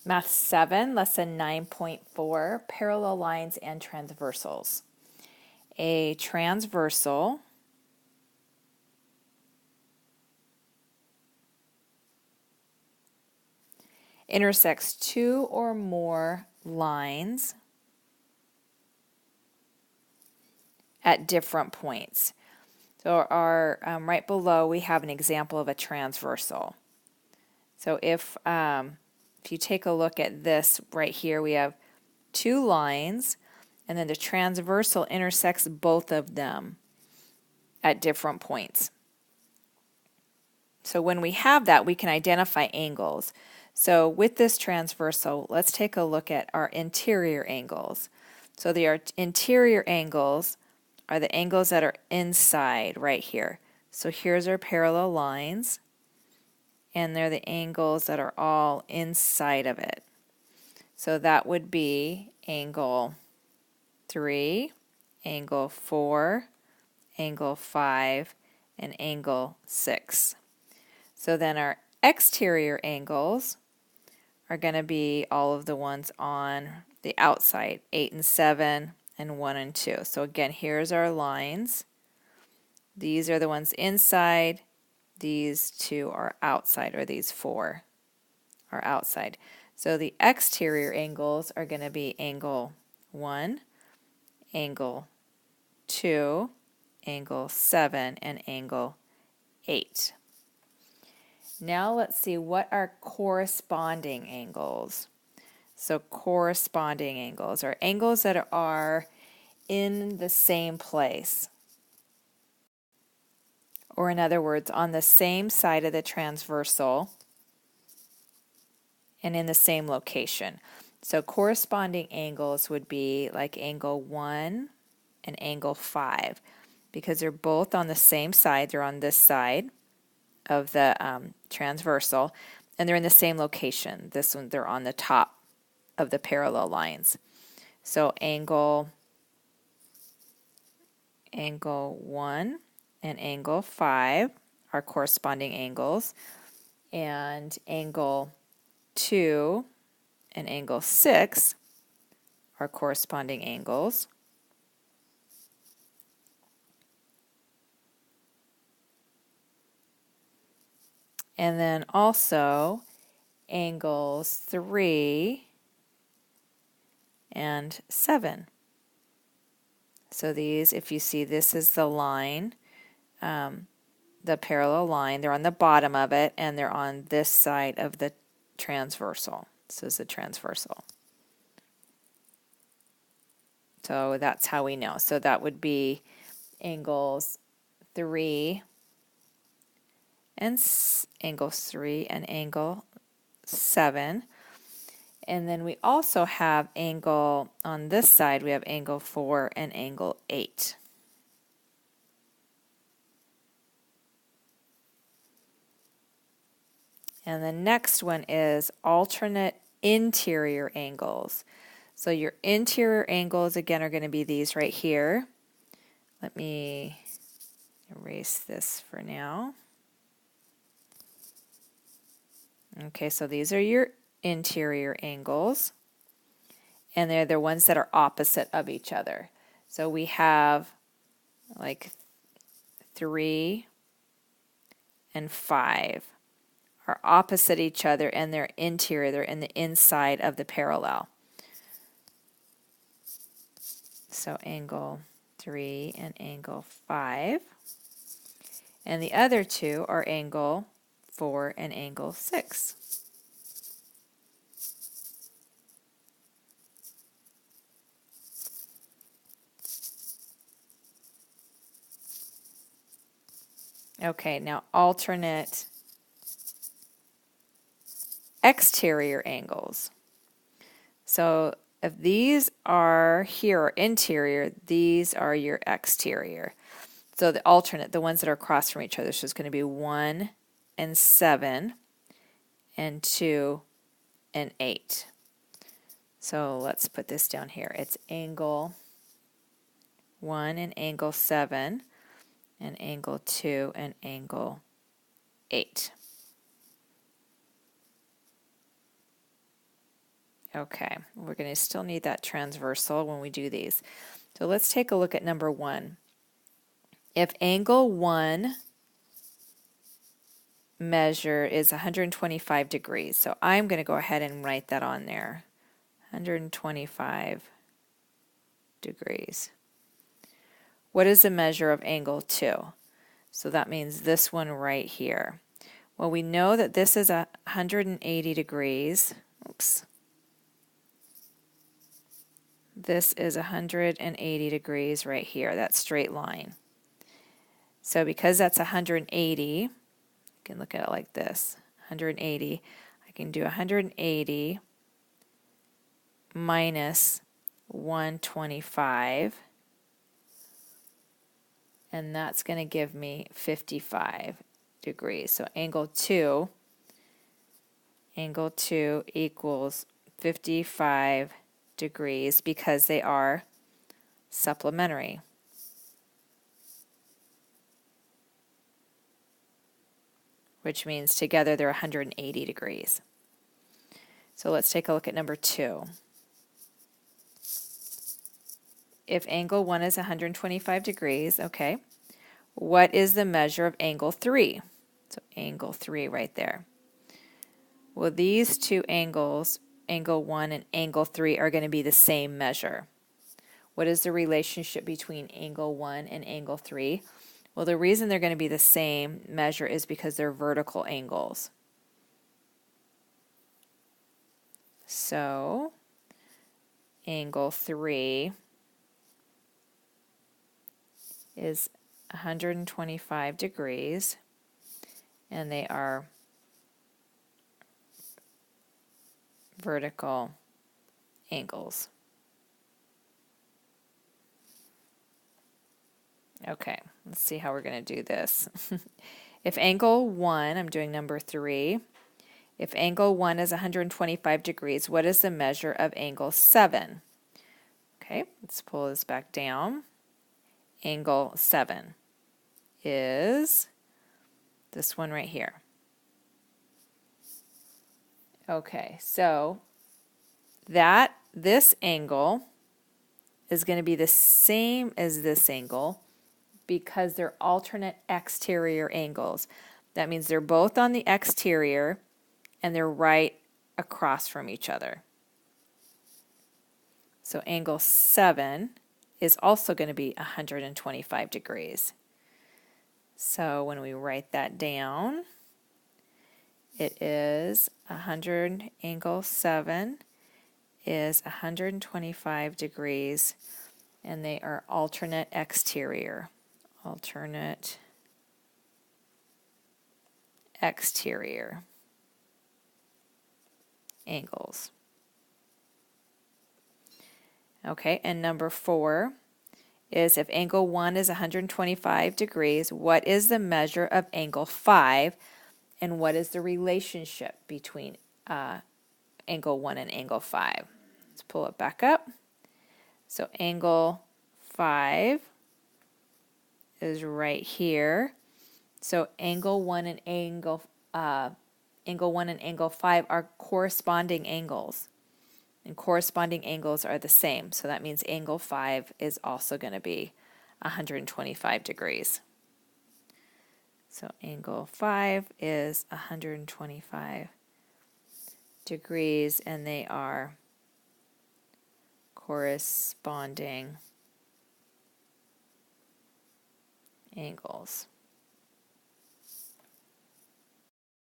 Math 7, Lesson 9.4, Parallel Lines and Transversals. A transversal intersects two or more lines at different points. So right below we have an example of a transversal. So if you take a look at this right here, we have two lines, and then the transversal intersects both of them at different points. So when we have that, we can identify angles. So with this transversal, let's take a look at our interior angles. So the interior angles are the angles that are inside right here. So here's our parallel lines, and they're the angles that are all inside of it. So that would be angle 3, angle 4, angle 5, and angle 6. So then our exterior angles are going to be all of the ones on the outside, 8 and 7, and 1 and 2. So again, here's our lines. These are the ones inside. These two are outside, or these 4 are outside. So the exterior angles are going to be angle 1, angle 2, angle 7, and angle 8. Now let's see what are corresponding angles. So corresponding angles are angles that are in the same place. Or in other words, on the same side of the transversal and in the same location. So corresponding angles would be like angle 1 and angle 5, because they're both on the same side. They're on this side of the transversal, and they're in the same location. This one, they're on the top of the parallel lines. So angle 1 and angle 5 are corresponding angles, and angle 2 and angle 6 are corresponding angles. And then also angles 3 and 7. So these, if you see, this is the line, the parallel line. They're on the bottom of it, and they're on this side of the transversal. This is the transversal. So that's how we know. So that would be angles 3 and angle 3 and angle 7. And then we also have angle, on this side we have angle 4 and angle 8. And the next one is alternate interior angles. So your interior angles, again, are going to be these right here. Let me erase this for now. Okay, so these are your interior angles, and they're the ones that are opposite of each other. So we have like 3 and 5 are opposite each other, and they're interior, they're in the inside of the parallel. So angle 3 and angle 5. And the other two are angle 4 and angle 6. Okay, now alternate exterior angles. So if these are here are interior, these are your exterior. So the alternate, the ones that are across from each other, so it's going to be 1 and 7 and 2 and 8. So let's put this down here. It's angle 1 and angle 7 and angle 2 and angle 8. Okay, we're going to still need that transversal when we do these. So let's take a look at number 1. If angle 1 measure is 125 degrees, so I'm going to go ahead and write that on there, 125 degrees. What is the measure of angle 2? So that means this one right here. Well, we know that this is 180 degrees. Oops. This is 180 degrees right here, that straight line. So because that's 180, you can look at it like this, 180. I can do 180 minus 125, and that's going to give me 55 degrees. So angle 2 equals 55 degrees because they are supplementary. Which means together they're 180 degrees. So let's take a look at number 2. If angle 1 is 125 degrees, okay, what is the measure of angle 3? So angle 3 right there. Well, these two angles, angle 1 and angle 3, are going to be the same measure. What is the relationship between angle 1 and angle 3? Well, the reason they're going to be the same measure is because they're vertical angles. So, angle 3 is 125 degrees, and they are vertical angles. Okay, let's see how we're going to do this. If angle 1, I'm doing number 3, if angle 1 is 125 degrees, what is the measure of angle 7? Okay, let's pull this back down. Angle 7 is this one right here. Okay, so this angle is going to be the same as this angle because they're alternate exterior angles. That means they're both on the exterior and they're right across from each other. So angle 7 is also going to be 125 degrees. So when we write that down, it is angle 7 is 125 degrees, and they are alternate exterior. Alternate exterior angles. Okay, and number 4 is if angle 1 is 125 degrees, what is the measure of angle 5, and what is the relationship between angle 1 and angle 5? Let's pull it back up. So angle 5 is right here. So angle 1 and angle 5 are corresponding angles. And corresponding angles are the same. So that means angle 5 is also going to be 125 degrees. So angle 5 is 125 degrees, and they are corresponding angles.